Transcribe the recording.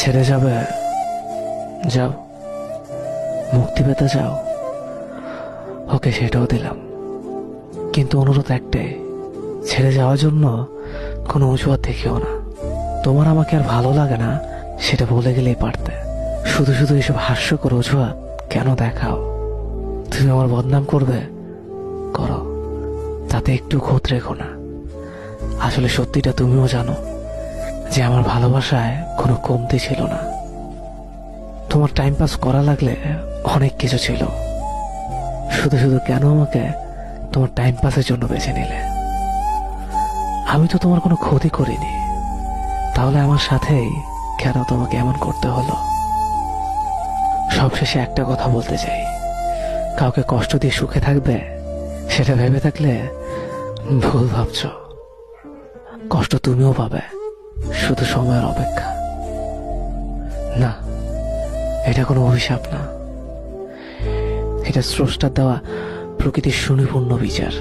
ছেড়ে যাবে? যাও, মুক্তি পেতে যাও। ওকে, সেটাও দিলাম, কিন্তু অনুরোধ একটাই, ছেড়ে যাওয়ার জন্য কোনো অজুহাত দেখিও না। তোমার আমাকে আর ভালো লাগে না সেটা বলে গেলেই পারতে। শুধু শুধু এসব হাস্যকর অজুহাত কেন দেখাও? তুমি আমার বদনাম করবে, করো, তাতে একটু খোঁত রেখো না। আসলে সত্যিটা তুমিও জানো যে আমার ভালোবাসায় কোনো কমতি ছিল না। তোমার টাইম পাস করা লাগলে অনেক কিছু ছিল, শুধু শুধু কেন আমাকে তোমার টাইম পাসের জন্য বেছে নিলে? আমি তো তোমার কোনো ক্ষতি করিনি, তাহলে আমার সাথেই কেন তোমাকে এমন করতে হলো? সবশেষে একটা কথা বলতে চাই, কাউকে কষ্ট দিয়ে সুখে থাকবে সেটা ভেবে থাকলে ভুল ভাবছ। কষ্ট তুমিও পাবে, শুধু সময়ের অপেক্ষা। না, এটা কোনো অভিশাপ না, এটা স্রষ্টার দেওয়া প্রকৃতির সুনিপুণ বিচার।